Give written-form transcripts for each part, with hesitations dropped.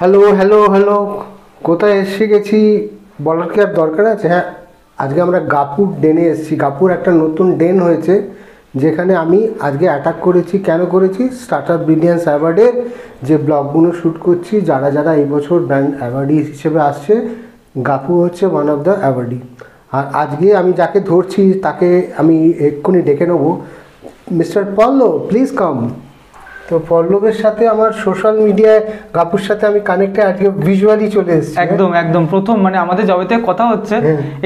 Hello hello hello, কোথায় এসে গেছি বলার কি আর দরকার আছে? হ্যাঁ, আজকে আমরা গাপুর ডেনে এসেছি। গাপুর একটা নতুন ডেন হয়েছে, যেখানে আমি আজকে অ্যাটাক করেছি। কেন করেছি? স্টার্টআপ ব্রিলিয়ান্স অ্যাওয়ার্ডের যে ব্লগগুলো শ্যুট করছি, যারা যারা এই বছর ব্র্যান্ড অ্যাওয়ার্ডি হিসেবে আসছে, গাপু হচ্ছে ওয়ান অফ দ্য অ্যাওয়ার্ডি। আর আজকে আমি যাকে ধরছি তাকে আমি এক্ষুনি ডেকে নেবো। Mister Pallab, please come. তো পল্লবের সাথে আমার সোশ্যাল মিডিয়ায় গাপুর সাথে আমি কানেক্টে আজকে ভিজুয়ালি চলে এসেছি। একদম একদম প্রথম, মানে আমাদের যবে থেকে কথা হচ্ছে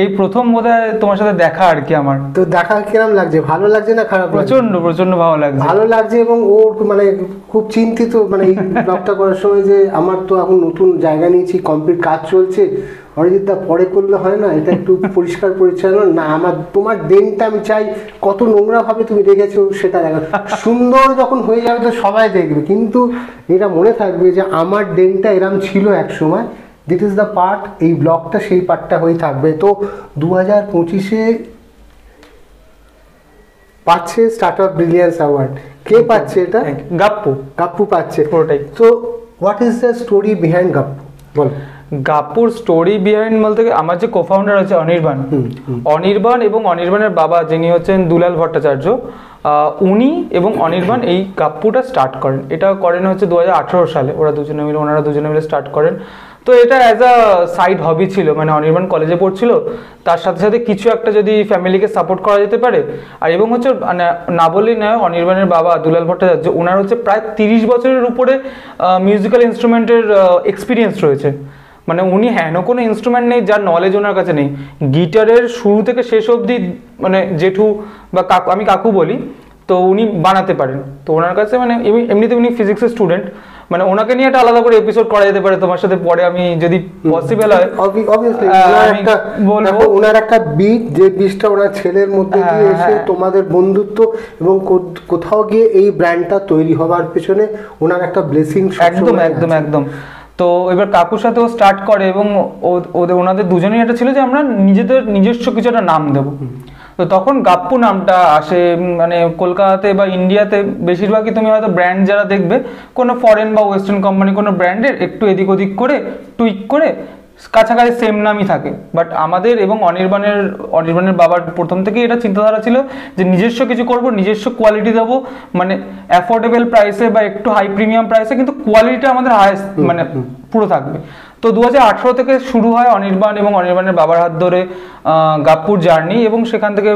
এই প্রথম বোধহয় তোমার সাথে দেখা আর কি। আমার তো দেখা কিরম লাগছে? ভালো লাগছে না খারাপ? প্রচন্ড প্রচন্ড ভালো লাগছে। ভালো লাগছে, এবং ওর মানে খুব চিন্তিত, মানে এই ব্লগটা করার সময় যে আমার তো এখন নতুন জায়গা নিয়েছি, কমপ্লিট কাজ চলছে, অরিজিৎদা পরে করলে হয় না, এটা একটু পরিষ্কার পরিচ্ছন্ন না। আমার তোমার ডেনটা আমি চাই কত নোংরা ভাবে তুমি রেখেছো সেটা দেখা। সুন্দর যখন হয়ে যাবে তো সবাই দেখবে, কিন্তু এটা মনে থাকবে যে আমার ডেনটা এরম ছিল এক সময়। দিস ইজ দ্য পার্ট, এই ব্লগটা সেই পার্টটা হয়ে থাকবে। তো 2025-এ পাচ্ছে স্টার্টআপ ব্রিলিয়ান্স অ্যাওয়ার্ড। কে পাচ্ছে এটা? গাপ্পু। গাপ্পু পাচ্ছে পুরোটাই। তো what is the story behind Gappu, বল। গাপ্পুর স্টোরি বিহাইন্ড বলতে আমার যে কোফাউন্ডার আছে অনির্বাণ, অনির্বাণ এবং অনির্বাণের বাবা যিনি হচ্ছেন দুলাল ভট্টাচার্য, উনি এবং অনির্বাণ এই গাপ্পুটা স্টার্ট করেন। এটা করেন হচ্ছে 2018 সালে। ওনারা দুজনে মিলে স্টার্ট করেন। তো এটা অ্যাজ আ সাইড হবি ছিল, মানে অনির্বাণ কলেজে পড়ছিল, তার সাথে সাথে কিছু একটা যদি ফ্যামিলিকে সাপোর্ট করা যেতে পারে। আর এবং হচ্ছে না বললেই নয়, অনির্বাণের বাবা দুলাল ভট্টাচার্য ওনার হচ্ছে প্রায় 30 বছরের উপরে মিউজিক্যাল ইনস্ট্রুমেন্টের এক্সপিরিয়েন্স রয়েছে। মানে উনি কোনো ইনস্ট্রুমেন্ট নেই যার নলেজ ওনার কাছে নেই। গিটারের শুরু থেকে শেষ অবধি মানে জেঠু বা কাকু, আমি কাকু বলি, তো উনি বানাতে পারেন। তো ওনার কাছে মানে এমনিতে উনি ফিজিক্সের স্টুডেন্ট, মানে ওনাকে নিয়ে একটা আলাদা করে এপিসোড করা যেতে পারে তোমার সাথে পরে, আমি যদি পসিবল হয়। বলবো ওনার একটা বীজ, যে বীজটা ওনার ছেলের মধ্যে দিয়ে এসে তোমাদের বন্ধুত্ব এবং কোথাও গিয়ে এই ব্র্যান্ডটা তৈরি হবার পেছনে ওনার একটা ব্লেসিং। একদম একদম একদম। তো এবার কাকুর সাথে ও স্টার্ট করে, এবং ওনাদের দুজনেই এটা ছিল যে আমরা নিজস্ব কিছু একটা নাম দেবো। তো তখন গাপ্পু নামটা আসে। মানে কলকাতাতে বা ইন্ডিয়াতে বেশিরভাগই তুমি হয়তো ব্র্যান্ড যারা দেখবে, কোনো ফরেন বা ওয়েস্টার্ন কোম্পানি কোনো ব্র্যান্ডের একটু এদিক ওদিক করে টুইক করে কাছাকাছি সেম নামই থাকে। বাট আমাদের এবং অনির্বাণের বাবার প্রথম থেকেই এটা চিন্তাধারা ছিল যে নিজস্ব কিছু করব, নিজস্ব কোয়ালিটি দেবো, মানে অ্যাফোর্ডেবল প্রাইসে বা একটু হাই প্রিমিয়াম প্রাইসে, কিন্তু কোয়ালিটিটা আমাদের হাইয়েস্ট মানে পুরো থাকবে। তো 2018 থেকে শুরু হয় অনির্বাণ এবং অনির্বাণের বাবার হাত ধরে গাপ্পুর জার্নি, এবং সেখান থেকে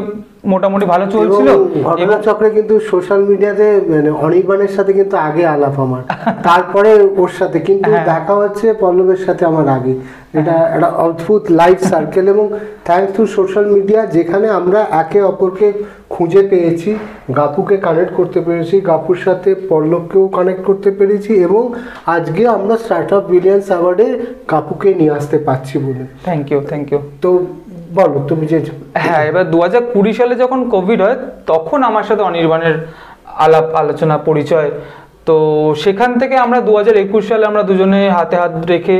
মোটামুটি ভালো চলছিল। ঘটনা চক্রে কিন্তু সোশ্যাল মিডিয়াতে মানে অনির্বাণের সাথে কিন্তু আগে আলাপ আমার, তারপরে ওর সাথে কিন্তু দেখা হচ্ছে পল্লবের সাথে আমার আগে। এটা একটা অদ্ভুত লাইফ সার্কেল, এবং থ্যাঙ্কস টু সোশ্যাল মিডিয়া, যেখানে আমরা একে অপরকে খুঁজে পেয়েছি, গাপুকে কানেক্ট করতে পেরেছি, গাপুর সাথে পল্লবকেও কানেক্ট করতে পেরেছি, এবং আজকে আমরা স্টার্টআপ ব্রিলিয়ান্স অ্যাওয়ার্ডে গাপুকে নিয়ে আসতে পারছি বলে। Thank you. তো বলো তুমি যে। হ্যাঁ, এবার 2020 সালে যখন কোভিড হয়, তখন আমার সাথে অনির্বাণের আলোচনা পরিচয়। তো সেখান থেকে আমরা 2021 সালে আমরা দুজনে হাতে হাত রেখে,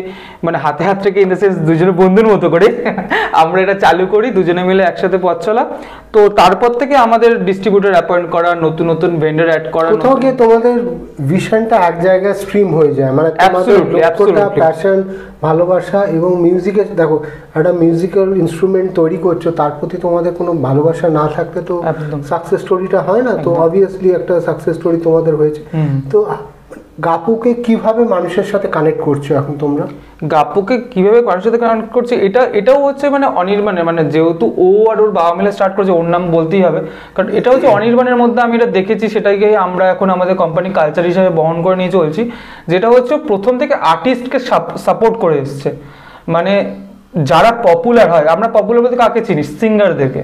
মানে হাতে হাত রেখে ইন দ্য সেন্স দুজনে বন্ধুর মতো করে আমরা এটা চালু করি, দুজনে মিলে একসাথে পথ চলা। তো তারপর থেকে আমাদের ডিস্ট্রিবিউটর অ্যাপয়েন্ট করা, নতুন নতুন ভেন্ডর অ্যাড করা, কোথাও গিয়ে তোমাদের ভিশনটা এক জায়গায় স্ট্রিম হয়ে যায়। মানে তোমাদের লক্ষ্যটা, প্যাশন, ভালোবাসা, এবং মিউজিকে দেখো একটা মিউজিক্যাল ইনস্ট্রুমেন্ট তৈরি করছো, তার প্রতি তোমাদের কোনো ভালোবাসা না থাকলে তো সাকসেস স্টোরিটা হয় না। তো অবভিয়াসলি একটা সাকসেস স্টোরি তোমাদের হয়েছে। তো গাপুকে কিভাবে মানুষের সাথে কানেক্ট করছো এখন তোমরা? গাপুকে কিভাবে মানুষের সাথে কানেক্ট করছে, এটাও হচ্ছে মানে অনির্বাণের, মানে যেহেতু ও আর ওর বাবা মিলে স্টার্ট করেছে, ওর নাম বলতেই হবে, কারণ এটা হচ্ছে অনির্বাণের মধ্যে আমি এটা দেখেছি, সেটাকে আমরা এখন আমাদের কোম্পানি কালচার হিসেবে বহন করে নিয়ে চলছি। যেটা হচ্ছে প্রথম থেকে আর্টিস্টকে সাপোর্ট করে এসছে। মানে যারা পপুলার হয়, আমরা পপুলার বলতে কাকে চিনি? সিঙ্গারদেরকে।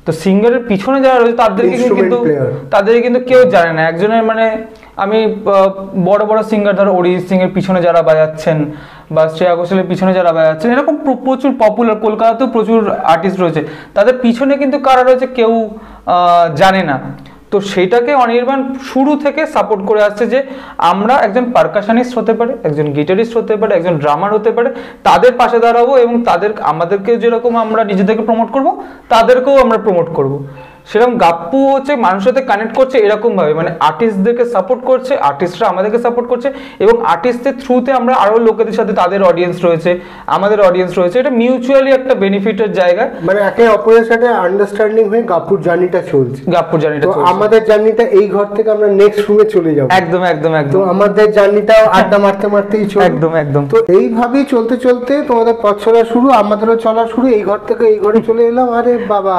তো সিঙ্গারের পিছনে যারা রয়েছে তাদেরকে কিন্তু কেউ জানে না। একজনের মানে আমি বড় বড় সিঙ্গার, ধরো অরিজিৎ সিং এর পিছনে যারা বাজাচ্ছেন বা শ্রেয়া ঘোষালের পিছনে যারা বাজাচ্ছেন, এরকম প্রচুর পপুলার কলকাতাতেও প্রচুর আর্টিস্ট রয়েছে, তাদের পিছনে কিন্তু কারা রয়েছে কেউ জানে না। তো সেটাকে অনির্বাণ শুরু থেকে সাপোর্ট করে আসছে যে আমরা একজন পারকাশনিস্ট হতে পারে, একজন গিটারিস্ট হতে পারে, একজন ড্রামার হতে পারে, তাদের পাশে দাঁড়াবো, এবং আমাদেরকে যেরকম আমরা নিজেদেরকে প্রমোট করব, তাদেরকেও আমরা প্রমোট করব। সেরকম গাপ্পু হচ্ছে মানুষের সাথে কানেক্ট করছে এরকম ভাবে, মানে আর্টিস্টদেরকে সাপোর্ট করছে, আর্টিস্টরা আমাদেরকে সাপোর্ট করছে, এবং আর্টিস্টদের থ্রুতে আমরা আরো লোকেদের সাথে, তাদের অডিয়েন্স রয়েছে, আমাদের অডিয়েন্স রয়েছে, এটা মিউচুয়ালি একটা বেনিফিটের জায়গা, মানে একে অপরের সাথে আন্ডারস্ট্যান্ডিং হয়ে গাপুর জার্নিটা চলছে। গাপ্পুর জার্নিটা তো আমাদের জার্নিটা এই ঘর থেকে আমরা নেক্সট রুমে চলে যাব। একদম একদম তো একদম আমাদের জার্নিটাও আড্ডা মারতে মারতেই চলবে। একদম একদম। তো এইভাবেই চলতে চলতে তোমাদের পথ চলা শুরু, আমাদেরও চলা শুরু। এই ঘর থেকে এই ঘরে চলে এলাম। আরে বাবা,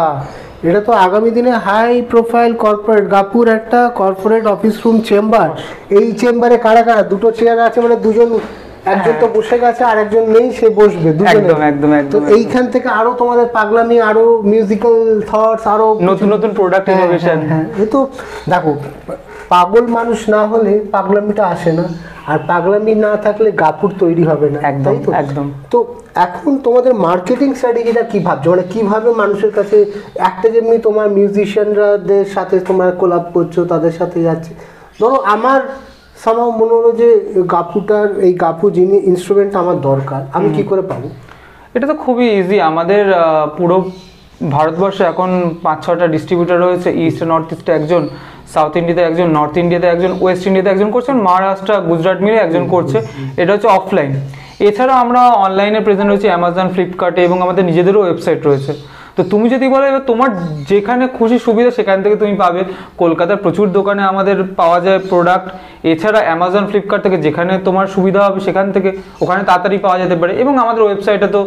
এটা তো আগামী দিনে হাই প্রোফাইল কর্পোরেট, গাপুর একটা কর্পোরেট অফিস রুম চেম্বার। এই চেম্বারে কারা কারা, দুটো চেয়ার আছে, মানে দুজন, একজন তো বসে গেছে আর একজন নেই, সে বসবে দুজনে। একদম একদম একদম। তো এইখান থেকে আরো তোমাদের পাগলামি, আরো মিউজিক্যাল থটস, আরো নতুন নতুন প্রোডাক্ট ইনোভেশন। হ্যাঁ, এ তো দেখো, পাগল মানুষ না হলে পাগলামিটা আসে না, আর পাগলামি না থাকলে গাপুর তৈরি হবে না। একদম তাই তো? একদম। তো এখন তোমাদের মার্কেটিং স্ট্র্যাটেজিটা কি ভাবছো, মানে কিভাবে মানুষের কাছে, একটা যেমনি তোমার মিউজিশিয়ানরাদের সাথে তোমরা কোলাব করছো, তাদের সাথে যাচ্ছে, ধরো আমার সামাও মনে হলো যে গাপুটার, এই গাপু যিনি ইনস্ট্রুমেন্টটা আমার দরকার, আমি কি করে পাবো? এটা তো খুবই ইজি। আমাদের পুরো ভারতবর্ষে এখন 5-6টা ডিস্ট্রিবিউটর রয়েছে। ইস্ট নর্থ ইস্টে একজন, সাউথ ইন্ডিয়াতে একজন, নর্থ ইন্ডিয়াতে একজন, ওয়েস্ট ইন্ডিয়াতে একজন করছেন, মহারাষ্ট্র গুজরাট মিলে একজন করছে। এটা হচ্ছে অফলাইন। এছাড়াও আমরা অনলাইনে প্রেজেন্ট রয়েছে অ্যামাজন, ফ্লিপকার্টে, এবং আমাদের নিজেদেরও ওয়েবসাইট রয়েছে। তো তুমি যদি বলো এবার তোমার যেখানে খুশি সুবিধা সেখান থেকে তুমি পাবে। কলকাতার প্রচুর দোকানে আমাদের পাওয়া যায় প্রোডাক্ট। এছাড়া অ্যামাজন, ফ্লিপকার্ট থেকে যেখানে তোমার সুবিধা হবে সেখান থেকে ওখানে তাড়াতাড়ি পাওয়া যেতে পারে, এবং আমাদের ওয়েবসাইটে তো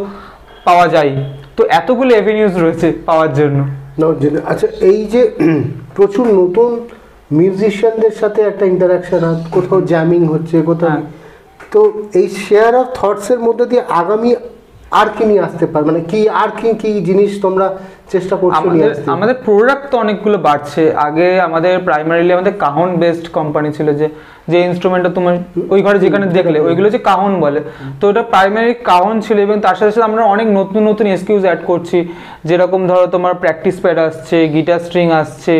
পাওয়া যায়। তো এতগুলো এভিনিউজ রয়েছে পাওয়ার জন্য। আচ্ছা, এই যে প্রচুর নতুন মিউজিশিয়ানদের সাথে একটা ইন্টারাকশন, কোথাও জ্যামিং হচ্ছে, কোথাও, তো এই শেয়ার অফ থটসের মধ্যে দিয়ে আগামী আর কি নিয়ে আসতে পারে, মানে কি আর কি কি জিনিস তোমরা চেষ্টা করছো নিয়ে আসতে? আমাদের প্রোডাক্ট তো অনেকগুলো বাড়ছে। আগে আমাদের প্রাইমারিলি আমাদের কাহন বেসড কোম্পানি ছিল, যে ইনস্ট্রুমেন্টটা তোমার ওই ঘরে যেখানে দেখলে ওইগুলো যে কাহন বলে, তো ওটা প্রাইমারি কাহন ছিল। এবং তার সাথে সাথে আমরা অনেক নতুন নতুন এসকিউজ অ্যাড করছি, যেরকম ধরো তোমার প্র্যাকটিস প্যাড আসছে, গিটার স্ট্রিং আসছে।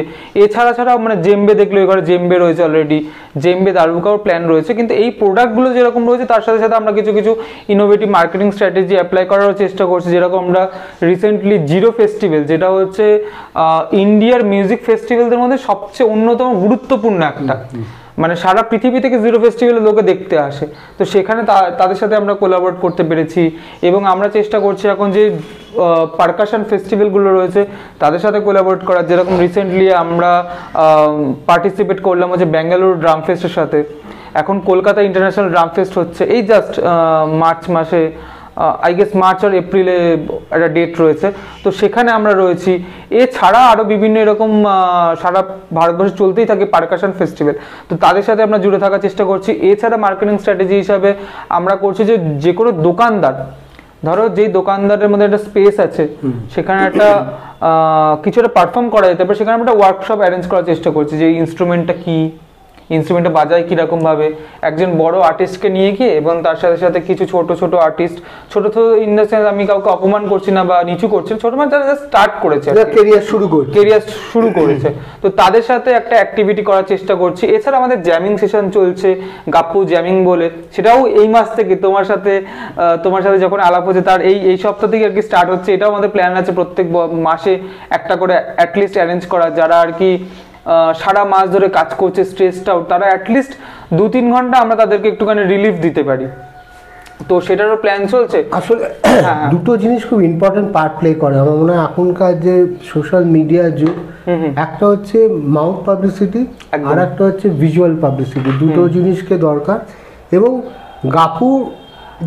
এছাড়া মানে জেম্বে দেখলে ওই ঘরে জেম্বে রয়েছে অলরেডি, জেম্বে দারুকাও প্ল্যান রয়েছে। কিন্তু এই প্রোডাক্টগুলো যেরকম রয়েছে তার সাথে সাথে আমরা কিছু কিছু ইনোভেটিভ মার্কেটিং স্ট্র্যাটেজি অ্যাপ্লাই করারও চেষ্টা করছি। যেরকম আমরা রিসেন্টলি জিরো ফেস্টিভ্যাল, যেটা হচ্ছে ইন্ডিয়ার মিউজিক ফেস্টিভ্যালদের মধ্যে সবচেয়ে অন্যতম গুরুত্বপূর্ণ একটা, মানে সারা পৃথিবী থেকে জিরো ফেস্টিভ্যালে লোকে দেখতে আসে। তো সেখানে তাদের সাথে আমরা কোলাবোরেট করতে পেরেছি। এবং আমরা চেষ্টা করছি এখন যে পারকাশন ফেস্টিভ্যালগুলো রয়েছে তাদের সাথে কোলাবোরেট করার। যেরকম রিসেন্টলি আমরা পার্টিসিপেট করলাম হচ্ছে ব্যাঙ্গালুরু ড্রাম ফেস্টের সাথে। এখন কলকাতা ইন্টারন্যাশনাল ড্রাম ফেস্ট হচ্ছে এই জাস্ট মার্চ মাসে, আই গেস মার্চ আর এপ্রিলে একটা ডেট রয়েছে। তো সেখানে আমরা রয়েছি। এছাড়া আরও বিভিন্ন এরকম সারা ভারতবর্ষে চলতেই থাকে পারকাশন ফেস্টিভ্যাল, তো তাদের সাথে আমরা জুড়ে থাকার চেষ্টা করছি। এছাড়া মার্কেটিং স্ট্র্যাটেজি হিসাবে আমরা করছি যে কোনো দোকানদার, ধরো যেই দোকানদারের মধ্যে একটা স্পেস আছে, সেখানে একটা কিছুটা পারফর্ম করা যেতে পারে, সেখানে আমরা একটা ওয়ার্কশপ অ্যারেঞ্জ করার চেষ্টা করছি, যে ইনস্ট্রুমেন্টটা কী, ইনস্ট্রুমেন্টটা বাজায় কীরকম ভাবে, একজন বড় আর্টিস্টকে নিয়ে গিয়ে, এবং তার সাথে সাথে কিছু ছোট ছোট আর্টিস্ট, ছোট ছোট ইন দ্য সেন্স আমি কাউকে অপমান করছি না বা নিচু করছি, ছোট মানে যারা স্টার্ট করেছে, কেরিয়ার শুরু করেছে, তো তাদের সাথে একটা অ্যাক্টিভিটি করার চেষ্টা করছি। এছাড়া আমাদের জ্যামিং সেশন চলছে, গাপ্পু জ্যামিং বলে, সেটাও এই মাস থেকে তোমার সাথে যখন আলাপ হচ্ছে তার এই সপ্তাহ থেকে আর কি স্টার্ট হচ্ছে। এটাও আমাদের প্ল্যান আছে প্রত্যেক মাসে একটা করে অ্যাটলিস্ট অ্যারেঞ্জ করা, যারা আর কি সারা মাস ধরে কাজ করছে স্ট্রেসড আউট, তারা অ্যাটলিস্ট 2-3 ঘন্টা আমরা তাদেরকে একটুখানি রিলিফ দিতে পারি। তো সেটারও প্ল্যান চলছে। আসলে দুটো জিনিস খুব ইম্পর্টেন্ট পার্ট প্লে করে আমার মনে হয় এখনকার যে সোশ্যাল মিডিয়া যুগ। একটা হচ্ছে মাউথ পাবলিসিটি, আর একটা হচ্ছে ভিজুয়াল পাবলিসিটি। দুটো জিনিসকে দরকার। এবং গাপু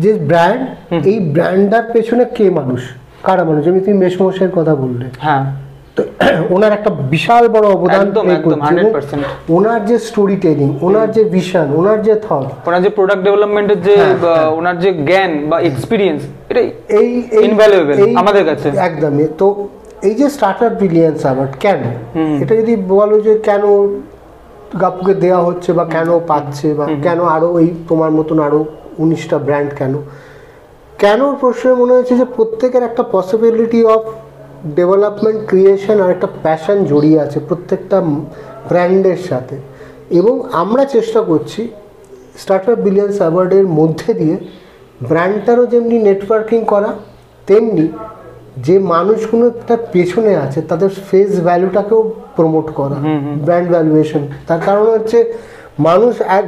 যে ব্র্যান্ড, এই ব্র্যান্ডটার পেছনে কে মানুষ, কারা মানুষ, যেমন তুমি মেসমশাইয়ের কথা বললে, হ্যাঁ, তো ওনার একটা বিশাল বড় অবদান, ওনার যে স্টোরি টেলিং, ওনার যে ভিশন, ওনার যে থট, ওনার যে প্রোডাক্ট ডেভেলপমেন্টের যে ওনার যে জ্ঞান বা এক্সপিরিয়েন্স, এটা ইনভ্যালুয়েবল আমাদের কাছে একদমই। তো এই যে স্টার্টার ব্রিলিয়ান্স অ্যাওয়ার্ড কেন, এটা যদি বলো যে কেন গাপুকে দেওয়া হচ্ছে বা কেন পাচ্ছে, বা কেন আরো এই তোমার মতন আরো 19টা ব্র্যান্ড, কেন প্রশ্নে মনে হয়েছে যে প্রত্যেকের একটা পসিবিলিটি অফ ডেভেলপমেন্ট, ক্রিয়েশন আর একটা প্যাশন জড়িয়ে আছে প্রত্যেকটা ব্র্যান্ডের সাথে। এবং আমরা চেষ্টা করছি স্টার্টার ব্রিলিয়ান্স অ্যাওয়ার্ডের মধ্যে দিয়ে ব্র্যান্ডটারও যেমনি নেটওয়ার্কিং করা, তেমনি যে মানুষগুলো তার পেছনে আছে তাদের ফেস ভ্যালুটাকেও প্রমোট করা, ব্র্যান্ড ভ্যালুয়েশন। তার কারণ হচ্ছে মানুষ এক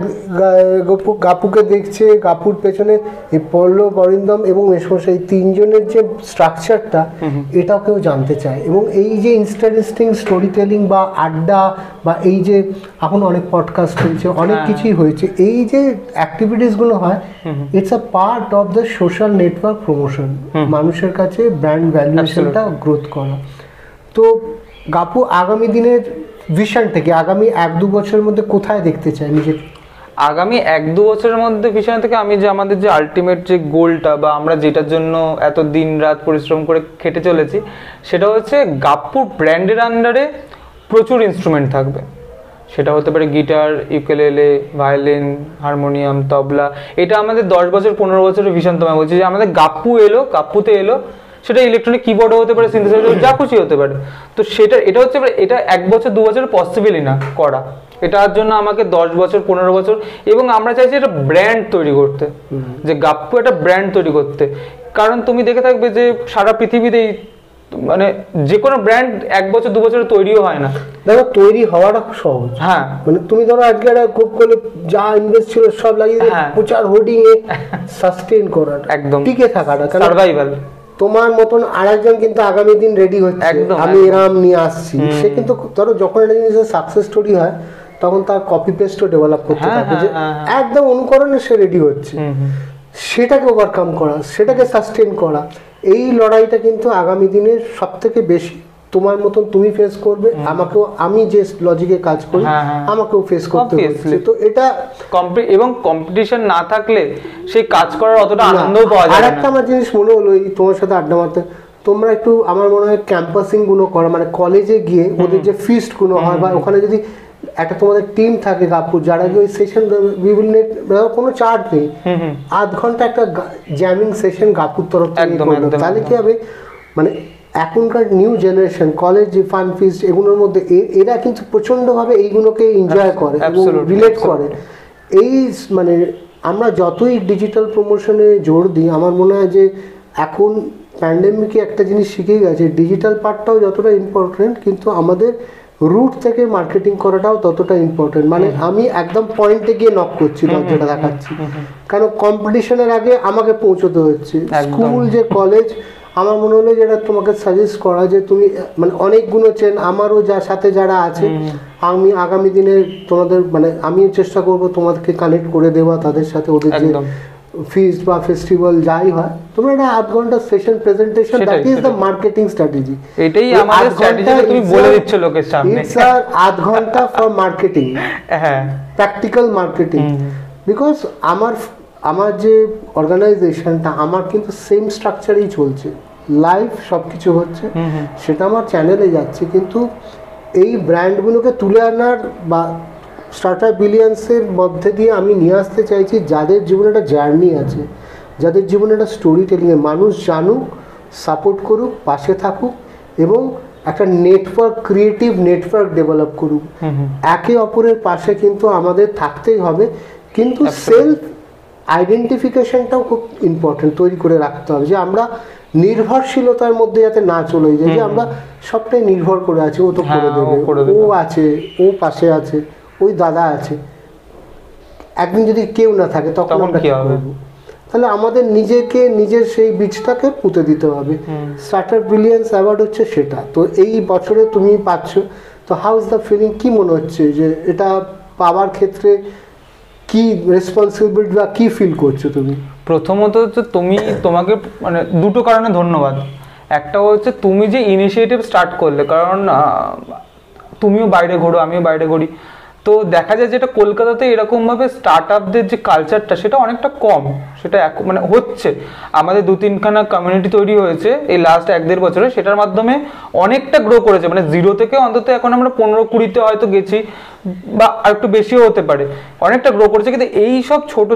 গাপুকে দেখছে, গাপুর পেছনে এই পল্লব, অরিন্দম এবং মেসমশাই তিনজনের যে স্ট্রাকচারটা এটাও কেউ জানতে চায়। এবং এই যে ইন্টারেস্টিং স্টোরি টেলিং বা আড্ডা বা এই যে এখন অনেক পডকাস্ট হয়েছে, অনেক কিছুই হয়েছে, এই যে অ্যাক্টিভিটিসগুলো হয়, it's a part of the social network promotion, মানুষের কাছে ব্র্যান্ড ভ্যালুয়েশনটা গ্রোথ করা। তো গাপু আগামী দিনের ভিশন থেকে আগামী 1-2 বছরের মধ্যে কোথায় দেখতে চাই নিজেকে? আগামী 1-2 বছরের মধ্যে ভিশন থেকে আমি যে আমাদের যে আলটিমেট যে গোলটা বা আমরা যেটার জন্য এত দিন রাত পরিশ্রম করে খেটে চলেছি, সেটা হচ্ছে গাপ্পু ব্র্যান্ডের আন্ডারে প্রচুর ইনস্ট্রুমেন্ট থাকবে। সেটা হতে পারে গিটার, ইউকেলেলে, ভায়োলিন, হারমোনিয়াম, তবলা। এটা আমাদের 10 বছর 15 বছরের ভিশন। তোমায় বলছি যে আমাদের গাপ্পুতে এলো, সেটা ইলেকট্রনিক কিবোর্ডও হতে পারে, সিনথেসাইজার, যা খুশি হতে পারে। তো এটা হচ্ছে এটা 1 বছর 2 বছর পসিবলই না করা। এটার জন্য আমাকে 10 বছর 15 বছর, এবং আমরা চাইছি এটা ব্র্যান্ড তৈরি করতে, যে গাপ্পু একটা ব্র্যান্ড তৈরি করতে। কারণ তুমি দেখে থাকবে যে সারা পৃথিবীতেই মানে যে কোনো ব্র্যান্ড 1 বছর 2 বছরে তৈরিও হয় না। দেখো, তৈরি হওয়াটা খুব সহজ। হ্যাঁ, মানে তুমি ধরো আজকে একটা খুব করে যা ইনভেস্ট ছিল সব লাগিয়ে প্রচার, হোর্ডিং এ সাস্টেইন করাটা, একদম টিকে থাকাটা, সার্ভাইভাল। তোমার মতন আরেকজন কিন্তু আগামী দিন রেডি হচ্ছে, আমি এরকম নিয়ে আসছি। সে কিন্তু ধরো যখন একটা জিনিসের সাকসেস স্টোরি হয় তখন তার কপি পেস্টও ডেভেলপ করতে থাকে, যে একদম অনুকরণে সে রেডি হচ্ছে। সেটাকে ওভারকাম করা, সেটাকে সাস্টেইন করা, এই লড়াইটা কিন্তু আগামী দিনের সব থেকে বেশি তোমার মতন তুমি ফেস করবে, আমাকেও, আমি যে লজিকে কাজ করি আমাকেও ফেস করতে হচ্ছে। তো এটা এবং কম্পিটিশন না থাকলে সেই কাজ করার অতটা আনন্দও পাওয়া যায় না। আরেকটা আমার জিনিস মনে হলো এই তোমার সাথে আড্ডা মারতে, তোমরা একটু আমার মনে হয় ক্যাম্পাসিং গুলো করো, মানে কলেজে গিয়ে ওদের যে ফিস্ট গুলো হয় বা ওখানে যদি একটা তোমাদের টিম থাকে গাপুর, যারা গিয়ে ওই সেশন বিভিন্ন কোনো চার্জ নেই, আধ ঘন্টা একটা জ্যামিং সেশন গাপুর তরফ থেকে করলো, তাহলে কি হবে, মানে এখনকার নিউ জেনারেশন কলেজ যে ফান ফিস্ট এগুলোর মধ্যে এরা কিন্তু প্রচন্ডভাবে এইগুলোকে এনজয় করে এবং রিলেট করে। এই মানে আমরা যতই ডিজিটাল প্রমোশনে জোর দিই, আমার মনে হয় যে এখন প্যান্ডেমিকে একটা জিনিস শিখেই গেছে, ডিজিটাল পার্টটাও যতটা ইম্পর্টেন্ট, কিন্তু আমাদের রুট থেকে মার্কেটিং করাটাও ততটা ইম্পর্টেন্ট। মানে আমি একদম পয়েন্টে গিয়ে নক করছি, দরজাটা দেখাচ্ছি, কারণ কম্পিটিশনের আগে আমাকে পৌঁছতে হচ্ছে। স্কুল যে কলেজ, আমার মনে হলো যেটা তোমাকে সাজেস্ট করা, যে তুমি মানে অনেকগুলো চেন, আমারও যার সাথে যারা আছে, আমি আগামী দিনে তোমাদের মানে আমি চেষ্টা করব তোমাদেরকে কানেক্ট করে দেওয়া তাদের সাথে, ওদের যে ফিস্ট বা ফেস্টিভ্যাল যাই হয়, তোমরা একটা আধ ঘন্টা session presentation, that is the marketing strategy. এটাই আমাদের স্ট্র্যাটেজি, তুমি বলে দিচ্ছ লোকের সামনে। ইটস আধ ঘন্টা ফর মার্কেটিং, হ্যাঁ, প্র্যাকটিক্যাল মার্কেটিং। বিকজ আমার যে অর্গানাইজেশনটা, আমার কিন্তু সেম স্ট্রাকচারেই চলছে, লাইভ সব কিছু হচ্ছে, সেটা আমার চ্যানেলে যাচ্ছে, কিন্তু এই ব্র্যান্ডগুলোকে তুলে আনার বা স্টার্টআপ বিলিয়ন্সের মধ্যে দিয়ে আমি নিয়ে আসতে চাইছি যাদের জীবনে একটা জার্নি আছে, যাদের জীবনে একটা স্টোরি টেলিংয়ে মানুষ জানুক, সাপোর্ট করুক, পাশে থাকুক, এবং একটা নেটওয়ার্ক, ক্রিয়েটিভ নেটওয়ার্ক ডেভেলপ করুক। একে অপরের পাশে কিন্তু আমাদের থাকতেই হবে, কিন্তু সেলফ আইডেন্টিফিকেশনটাও খুব ইম্পর্টেন্ট তৈরি করে রাখতে হবে, যে আমরা নির্ভরশীলতার মধ্যে যাতে না চলে যায়, যে আমরা সবটাই নির্ভর করে আছি, ও তো করে দেবে, ও আছে, ও পাশে আছে, ওই দাদা আছে। একদিন যদি কেউ না থাকে তখন আমরা কি করবো? তাহলে আমাদের নিজেকে, নিজের সেই বীজটাকে পুঁতে দিতে হবে। স্টার্টআপ ব্রিলিয়ান্স অ্যাওয়ার্ড হচ্ছে সেটা। তো এই বছরে তুমি পাচ্ছ, তো হাউ ইজ দ্য ফিলিং? কি মনে হচ্ছে যে এটা পাওয়ার ক্ষেত্রে কি রেসপন্সিবিলিটি বা কি ফিল করছো তুমি? প্রথমত হচ্ছে তোমাকে মানে দুটো কারণে ধন্যবাদ। একটা হচ্ছে তুমি যে ইনিশিয়েটিভ স্টার্ট করলে, কারণ তুমিও বাইরে ঘোরো, আমিও বাইরে ঘুরি, তো দেখা যায় যেটা কলকাতাতে এরকমভাবে স্টার্ট আপদের যে কালচারটা সেটা অনেকটা কম, সেটা মানে হচ্ছে। আমাদের 2-3খানা কমিউনিটি তৈরি হয়েছে এই লাস্ট 1-1.5 বছরে, সেটার মাধ্যমে অনেকটা গ্রো করেছে। মানে 0 থেকে অন্তত এখন আমরা 15-20-তে হয়তো গেছি, বা আর একটু বেশিও হতে পারে, অনেকটা গ্রো করেছে। কিন্তু এই সব ছোট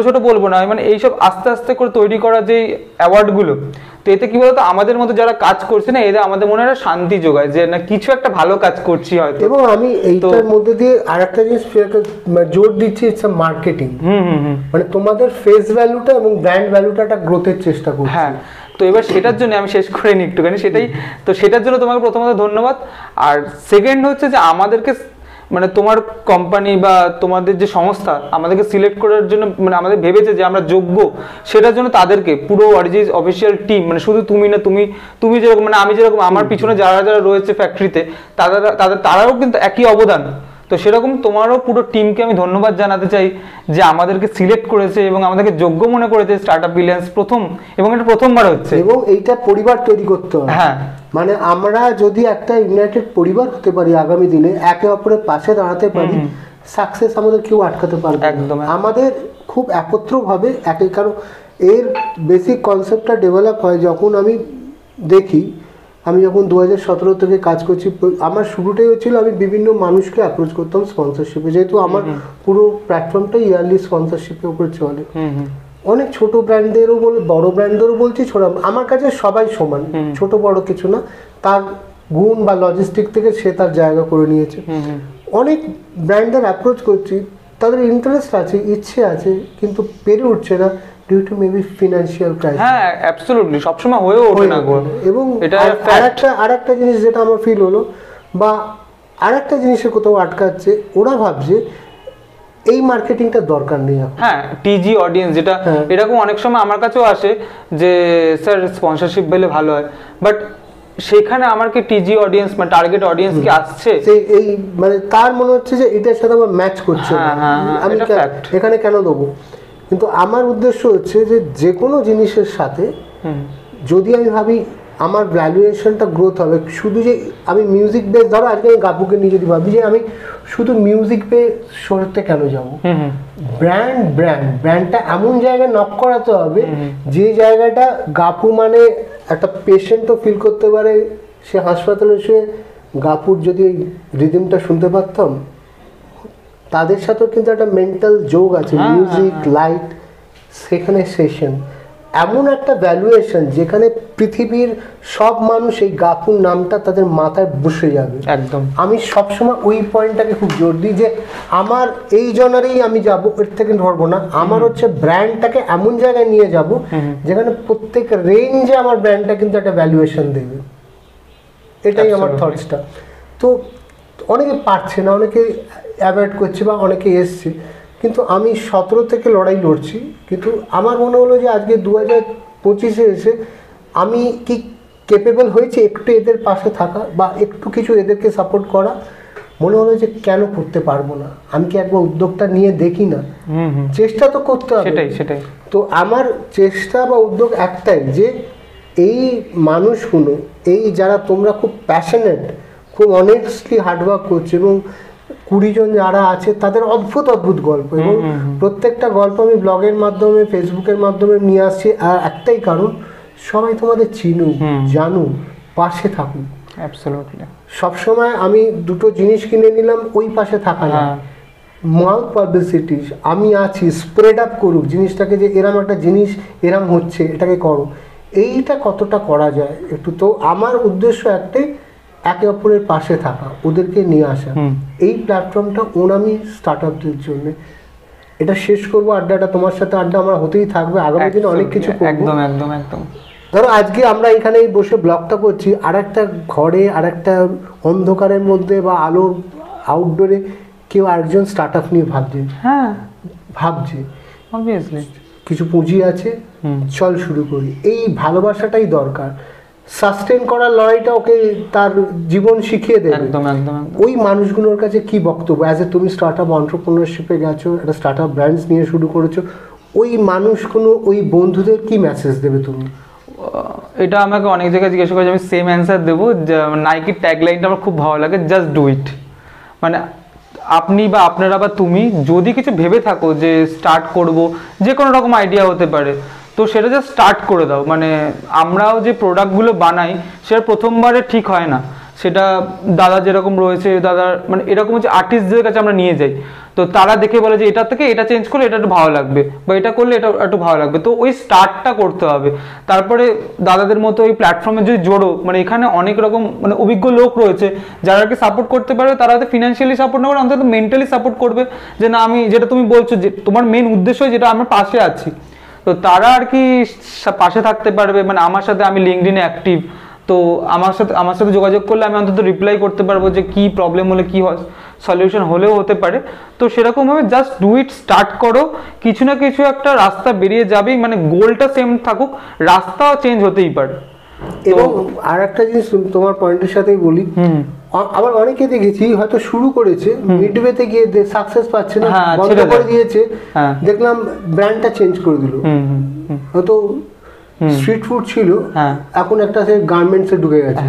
ছোট বলবো না, মানে এইসব আস্তে আস্তে করে তৈরি করা যে অ্যাওয়ার্ডগুলো, তো এতে কি বলতো, আমাদের মতো যারা কাজ করছে না, এদের আমাদের মনে একটা শান্তি যোগায় যে না কিছু একটা ভালো কাজ করছি হয়তো। এবং আমি এইটার মধ্যে দিয়ে আরেকটা জিনিস জোর দিচ্ছি, ইটস আ মার্কেটিং। মানে তোমাদের ফেস ভ্যালুটা এবং ব্র্যান্ড ভ্যালুটা গ্রোথের চেষ্টা করছি। হ্যাঁ, তো এবার সেটার জন্য আমি শেষ করে নিই একটুখানি, সেটাই তো সেটার জন্য তোমাকে প্রথমত ধন্যবাদ। আর সেকেন্ড হচ্ছে যে আমাদেরকে মানে তোমার কোম্পানি বা তোমাদের যে সংস্থা আমাদেরকে সিলেক্ট করার জন্য মানে আমাদের ভেবেছে যে আমরা যোগ্য, সেটার জন্য তাদেরকে পুরো অরিজিৎ অফিসিয়াল টিম, মানে শুধু তুমি না, তুমি যেরকম মানে আমি যেরকম, আমার পিছনে যারা যারা রয়েছে ফ্যাক্টরিতে তারাও কিন্তু একই অবদান। তো সেরকম তোমারও পুরো টিমকে আমি ধন্যবাদ জানাতে চাই যে আমাদেরকে সিলেক্ট করেছে এবং আমাদেরকে যোগ্য মনে করেছে স্টার্টআপ ব্রিলিয়ান্স প্রথম, এবং এটা প্রথমবার হচ্ছে, এবং এইটা পরিবার তৈরি করতে হবে। হ্যাঁ, মানে আমরা যদি একটা ইউনাইটেড পরিবার হতে পারি আগামী দিনে, একে অপরের পাশে দাঁড়াতে পারি, সাকসেস আমাদের কেউ আটকাতে পারবে একদম। আমাদের খুব একত্রভাবে একে, কারণ এর বেসিক কনসেপ্টটা ডেভেলপ হয় যখন আমি দেখি, আমি যখন 2017 থেকে কাজ করছি, আমার শুরুটাই হচ্ছিল আমি বিভিন্ন মানুষকে অ্যাপ্রোচ করতাম স্পন্সরশিপে, যেহেতু আমার পুরো প্ল্যাটফর্মটা ইয়ারলি স্পন্সরশিপের উপর চলে। অনেক ছোট ব্র্যান্ডেরও বড় ব্র্যান্ডেরও বলছি, ছোট, আমার কাছে সবাই সমান, ছোট বড় কিছু না, তার গুণ বা লজিস্টিক থেকে সে তার জায়গা করে নিয়েছে। অনেক ব্র্যান্ডের অ্যাপ্রোচ করছি, তাদের ইন্টারেস্ট আছে, ইচ্ছে আছে, কিন্তু পেরে উঠছে না due to maybe financial crisis. হ্যাঁ অ্যাবসলিউটলি, সবসময় হয়েও ওঠে না গো। এবং এটা আরেকটা জিনিস যেটা আমার ফিল হলো, বা আরেকটা জিনিসের কোথাও আটকাচ্ছে, ওরা ভাবছে এই মার্কেটিংটা দরকার নেই এখন। হ্যাঁ, টিজি অডিয়েন্স যেটা, এরকম অনেক সময় আমার কাছেও আসে যে স্যার স্পন্সরশিপ পেলে ভালো হয়, বাট সেখানে আমার কি টিজি অডিয়েন্স মানে টার্গেট অডিয়েন্স কি আসছে, এই মানে তার মনে হচ্ছে যে এটার সাথে আমার ম্যাচ করছে, আমি এখানে কেন দেবো। কিন্তু আমার উদ্দেশ্য হচ্ছে যে যে কোনো জিনিসের সাথে যদি আমি ভাবি আমার ভ্যালুয়েশনটা গ্রোথ হবে, শুধু যে আমি মিউজিক বেস, ধরো আজকে আমি গাপুকে নিয়ে যদি ভাবি যে আমি শুধু মিউজিক বেস শোতে কেন যাবো, ব্র্যান্ডটা এমন জায়গায় নক করাতে হবে যে জায়গাটা গাপু মানে একটা পেশেন্টও ফিল করতে পারে, সে হাসপাতালে এসে গাপুর যদি রিদমটা শুনতে পারতাম, তাদের সাথেও কিন্তু একটা মেন্টাল যোগ আছে, মিউজিক লাইট, সেখানে সেশন, এমন একটা ভ্যালুয়েশন যেখানে পৃথিবীর সব মানুষ এই গাপুর নামটা তাদের মাথায় বসে যাবে। একদম, আমি সবসময় ওই পয়েন্টটাকে খুব জোর দিই যে আমার এই জনারেই আমি যাব, এর থেকে ধরবো না, আমার হচ্ছে ব্র্যান্ডটাকে এমন জায়গায় নিয়ে যাব যেখানে প্রত্যেক রেঞ্জে আমার ব্র্যান্ডটা কিন্তু একটা ভ্যালুয়েশন দেবে। এটাই আমার থটসটা। তো অনেকে পারছে না, অনেকে অ্যাভয়েড করছে বা অনেকে এসছে, কিন্তু আমি 17 থেকে লড়াই লড়ছি। কিন্তু আমার মনে হলো যে আজকে 2025-এ এসে আমি কি কেপেবল হয়েছে একটু এদের পাশে থাকা বা একটু কিছু এদেরকে সাপোর্ট করা। মনে হলো যে কেন করতে পারবো না, আমি কি একবার উদ্যোগটা নিয়ে দেখি না, চেষ্টা তো করতে হবে। সেটাই। তো আমার চেষ্টা বা উদ্যোগ একটাই যে এই মানুষগুলো, এই যারা তোমরা খুব প্যাশনেট, খুব অনেস্টলি হার্ডওয়ার্ক করছে, এবং 20 জন যারা আছে তাদের অদ্ভুত গল্প, এবং প্রত্যেকটা গল্প আমি ব্লগের মাধ্যমে, ফেসবুকের মাধ্যমে নিয়ে আসছি। আর একটাই কারণ, সবাই তোমাদের চিনুক, জানুক, পাশে থাকুক। অ্যাবসলিউটলি। সবসময় আমি দুটো জিনিস কিনে নিলাম, ওই পাশে থাকা না, মাউথ পাবলিসিটি, আমি আছি, স্প্রেড আপ করুক জিনিসটাকে, যে এরম একটা জিনিস এরম হচ্ছে, এটাকে করো। এইটা কতটা করা যায় একটু, তো আমার উদ্দেশ্য একটাই, একে অপরের পাশে থাকা, ওদেরকে নিয়ে আসা। এই প্ল্যাটফর্মটা ওনামি স্টার্টআপদের জন্য। এটা শেষ করবো আড্ডাটা, তোমার সাথে আড্ডা আমার হতেই থাকবে, আগামী দিনে অনেক কিছু করবো। একদম একদম একদম। ধরো আজকে আমরা এখানেই বসে ব্লগটা করছি, আর একটা ঘরে, আর একটা অন্ধকারের মধ্যে বা আলোর আউটডোরে কেউ আরেকজন স্টার্টআপ নিয়ে ভাবছে, অবভিয়াসলি কিছু পুঁজি আছে, চল শুরু করি। এই ভালোবাসাটাই দরকার, সাস্টেন করার লড়াইটা ওকে তার জীবন শিখিয়ে দেবে। একদম একদম। ওই মানুষগুলোর কাছে কি বক্তব্য, অ্যাজ এ তুমি স্টার্টআপ অন্টারপ্রেনারশিপে গেছো, একটা স্টার্টআপ ব্র্যান্ডস নিয়ে শুরু করেছো, ওই মানুষগুলো, ওই বন্ধুদের কি মেসেজ দেবে তুমি? এটা আমাকে অনেক জায়গায় জিজ্ঞেস করে, আমি সেম অ্যান্সার দেবো। নাইকির ট্যাগলাইনটা আমার খুব ভালো লাগে, জাস্ট ডু ইট। মানে আপনি বা আপনারা বা তুমি যদি কিছু ভেবে থাকো যে স্টার্ট করব, যে কোনো রকম আইডিয়া হতে পারে, তো সেটা জাস্ট স্টার্ট করে দাও। মানে আমরাও যে প্রোডাক্টগুলো বানাই সেটা প্রথমবারে ঠিক হয় না, সেটা দাদা যেরকম রয়েছে, দাদার মানে এরকম হচ্ছে আর্টিস্টদের কাছে আমরা নিয়ে যাই, তো তারা দেখে বলে যে এটা থেকে এটা চেঞ্জ করলে এটা একটু ভালো লাগবে, বা এটা করলে এটা একটু ভালো লাগবে। তো ওই স্টার্টটা করতে হবে, তারপরে দাদাদের মতো ওই প্ল্যাটফর্মে যদি জোড়ো, মানে এখানে অনেক রকম মানে অভিজ্ঞ লোক রয়েছে যারা আর কি সাপোর্ট করতে পারবে। তারা হয়তো ফিনান্সিয়ালি সাপোর্ট না করে অন্তত মেন্টালি সাপোর্ট করবে, যে না আমি যেটা তুমি বলছো যে তোমার মেন উদ্দেশ্য যেটা আমার পাশে আছি, তো তারা আর কি পাশে থাকতে পারবে, মানে আমার সাথে, আমি লিঙ্কডইনে অ্যাক্টিভ, তো আমার সাথে যোগাযোগ করলে আমি অন্তত রিপ্লাই করতে পারবো যে কি প্রবলেম হলে কি সলিউশন হলেও হতে পারে। তো সেরকমভাবে জাস্ট ডু ইট, স্টার্ট করো, কিছু না কিছু একটা রাস্তা বেরিয়ে যাবেই, মানে গোলটা সেম থাকুক, রাস্তা চেঞ্জ হতেই পারে। এবং আর একটা জিনিস তোমার পয়েন্টের সাথেই বলি, আবার অনেকে দেখেছি হয়তো শুরু করেছে, মিডওয়েতে গিয়ে সাকসেস পাচ্ছে না, বন্ধ করে দিয়েছে, দেখলাম ব্র্যান্ডটা চেঞ্জ করে দিল। হয়তো স্ট্রিট ফুড ছিল, এখন একটা সে গার্মেন্টসে ঢুকে গেছে।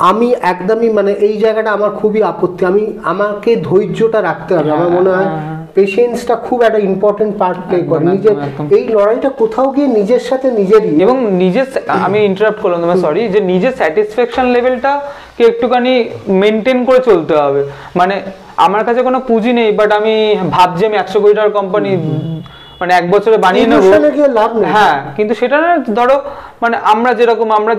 আমি একদমই মানে এই জায়গাটা আমার খুবই আপত্তি। আমাকে ধৈর্যটা রাখতে হবে। আমার মনে হয় পেশেন্সটা খুব একটা ইম্পর্টেন্ট পার্ট প্লে করে। নিজের এই লড়াইটা কোথাও গিয়ে নিজের সাথে নিজেরই, এবং নিজের, আমি ইন্টারাপ্ট করলাম তোমার, সরি, যে নিজের স্যাটিসফ্যাকশন লেভেলটা কে একটুখানি মেনটেন করে চলতে হবে। মানে আমার কাছে কোনো পুঁজি নেই, বাট আমি ভাবছি আমি 100 কোটি টাকার কোম্পানি মানে 1 বছরে বানিয়ে নেবো, হ্যাঁ, কিন্তু সেটা না, ধরো মানে আমরা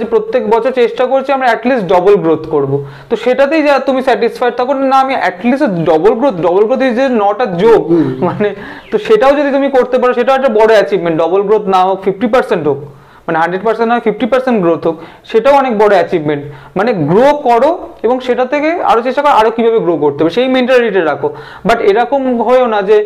যে প্রত্যেক বছর চেষ্টা করছি আমরা অ্যাটলিস্ট ডবল গ্রোথ করব, তো সেটাতেই যা তুমি স্যাটিসফাইড থাকো না, আমি at least double growth is not a joke, মানে তো সেটাও যদি তুমি করতে পারো সেটাও একটা বড় অ্যাচিভমেন্ট। ডবল গ্রোথ না হোক, 50% হোক, মানে 100% না 50% গ্রোথ হোক, সেটাও অনেক বড় অ্যাচিভমেন্ট। মানে গ্রো করো এবং সেটা থেকে আরো চেষ্টা করো আরো কিভাবে গ্রো করতে হবে, সেই মেন্টালিটি রাখো। বাট এরকম হয়েও না যে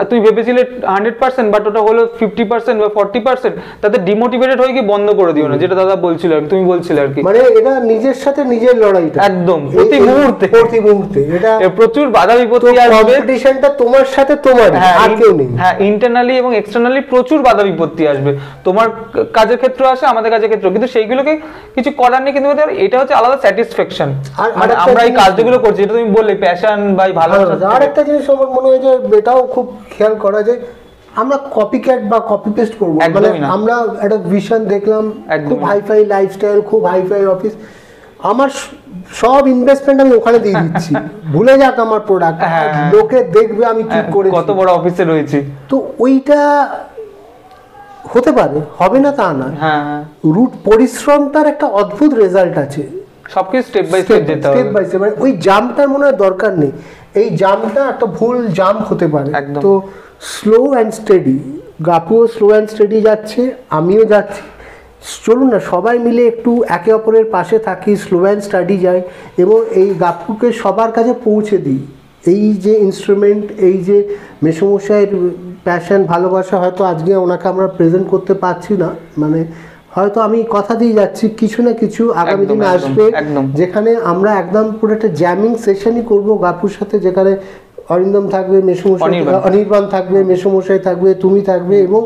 তুমি ভেবেছিলে 100% বাট ওটা হলো 50% বা 40%, তাতে ডিমোটিভেটেড হয়ে গিয়ে বন্ধ করে দিও না, যেটা দাদা বলছিল আর তুমি বলছিলে আর কি। মানে এটা নিজের সাথে নিজের লড়াইটা একদম প্রতি মুহূর্তে এটা প্রচুর বাধা বিপত্তি আসবে, কম্পিটিশনটা তোমার সাথে তোমার, আর কেউ নেই। হ্যাঁ, ইন্টারনালি এবং এক্সটারনালি প্রচুর বাধা বিপত্তি আসবে, তোমার কাজের ক্ষেত্রে আসে, আমাদের কাজের ক্ষেত্রে, কিন্তু সেইগুলোকে কিছু করার নেই। কিন্তু এটা হচ্ছে আলাদা স্যাটিসফ্যাকশন, মানে আমরা এই কাজগুলো করছি, এটা তুমি বললে প্যাশন বা ভালোবাসা। আর একটা জিনিস আমার মনে হয় যে এটাও খুব খেয়াল করা যায়, আমরা কপি ক্যাট বা কপি পেস্ট করবো, মানে আমরা একটা ভিশন দেখলাম, খুব হাইফাই লাইফস্টাইল, খুব হাইফাই অফিস, আমার সব ইনভেস্টমেন্ট আমি ওখানে দিয়ে দিচ্ছি, ভুলে যাক আমার প্রোডাক্ট, লোকে দেখবে আমি কি করেছি, কত বড় অফিসে রয়েছি। তো ওইটা হতে পারে, হবে না তা না, রুট পরিশ্রমটার একটা অদ্ভুত রেজাল্ট আছে, সবকিছু স্টেপ বাই স্টেপ যেতে হবে, স্টেপ বাই স্টেপ। ওই জাম্পটার মনে হয় দরকার নেই, এই জাম্পটা একটা ভুল জাম্প হতে পারে। তো স্লো অ্যান্ড স্টেডি, গাপুও স্লো অ্যান্ড স্টেডি যাচ্ছে, আমিও যাচ্ছি, চলুন না সবাই মিলে একটু একে অপরের পাশে থাকি, স্লো অ্যান্ড স্টাডি যাই এবং এই গাপুকে সবার কাছে পৌঁছে দিই। এই যে ইনস্ট্রুমেন্ট, এই যে মেসমশাইয়ের প্যাশন, ভালোবাসা, হয়তো আজকে ওনাকে আমরা প্রেজেন্ট করতে পারছি না, মানে হয়তো আমি কথা দিয়ে যাচ্ছি কিছু না কিছু আগামী দিনে আসবে, যেখানে আমরা একদম পুরো একটা জ্যামিং সেশনই করবো গাপুর সাথে, যেখানে অরিন্দম থাকবে, মেসমশাই, অনির্বাণ থাকবে, মেসমশাই থাকবে, তুমি থাকবে এবং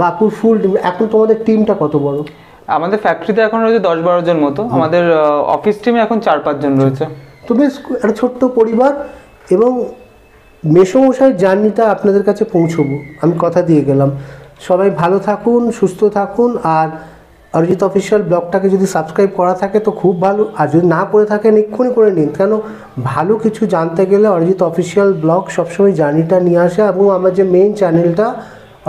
গাপুর ফুল। এখন তোমাদের টিমটা কত বড়? আমাদের ফ্যাক্টরিতে এখন রয়েছে 10-12 জন মতো, আমাদের অফিস টিমে এখন 4-5 জন রয়েছে। তো বেশ একটা ছোট্ট পরিবার, এবং মেসমশাইয়ের জার্নিটা আপনাদের কাছে পৌঁছবো, আমি কথা দিয়ে গেলাম। সবাই ভালো থাকুন, সুস্থ থাকুন, আর অরিজিৎ অফিসিয়াল ব্লগটাকে যদি সাবস্ক্রাইব করা থাকে তো খুব ভালো, আর যদি না করে থাকেন এক্ষুনি করে নিন, কেন ভালো কিছু জানতে গেলে অরিজিৎ অফিসিয়াল ব্লগ সবসময় জার্নিটা নিয়ে আসে। এবং আমার যে মেইন চ্যানেলটা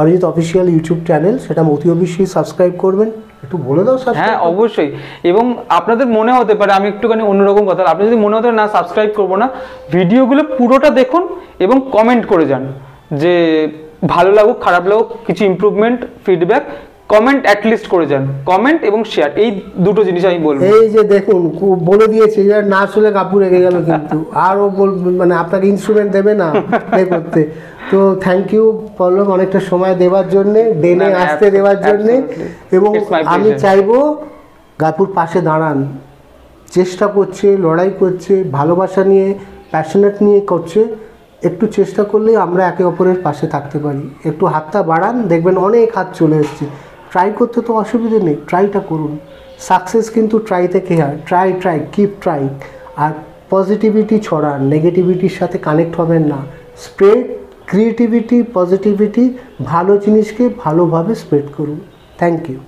অরিজিৎ অফিসিয়াল ইউটিউব চ্যানেল, সেটা অতি অবশ্যই সাবস্ক্রাইব করবেন, একটু বলে দাও। হ্যাঁ অবশ্যই, এবং আপনাদের মনে হতে পারে, আমি একটুখানি অন্যরকম কথা, আপনি যদি মনে হতে না সাবস্ক্রাইব করবো না, ভিডিওগুলো পুরোটা দেখুন এবং কমেন্ট করে যান, যে ভালো লাগুক খারাপ লাগুক, কিছু ইমপ্রুভমেন্ট ফিডব্যাক কমেন্ট অ্যাটলিস্ট করে যান, কমেন্ট এবং শেয়ার, এই দুটো জিনিস আমি বলবো। এই যে দেখুন বলে দিয়েছে, না আসলে কাপু রেগে গেল, কিন্তু আরও মানে আপনাকে ইনস্ট্রুমেন্ট দেবে না প্লে করতে। তো থ্যাংক ইউ পল্লব, অনেকটা সময় দেওয়ার জন্যে, ডেনে আসতে দেওয়ার জন্যে, এবং আমি চাইবো গাপুর পাশে দাঁড়ান, চেষ্টা করছে, লড়াই করছে, ভালোবাসা নিয়ে, প্যাশনেট নিয়ে করছে, একটু চেষ্টা করলেই আমরা একে অপরের পাশে থাকতে পারি। একটু হাতটা বাড়ান, দেখবেন অনেক হাত চলে এসছে। ট্রাই করতে তো অসুবিধে নেই, ট্রাইটা করুন, সাকসেস কিন্তু ট্রাই থেকে হয়। ট্রাই কিপ ট্রাই, আর পজিটিভিটি ছড়ান, নেগেটিভিটির সাথে কানেক্ট হবেন না, স্প্রেড ক্রিয়েটিভিটি, পজিটিভিটি, ভালো জিনিসকে ভালোভাবে স্প্রেড করুন। Thank you.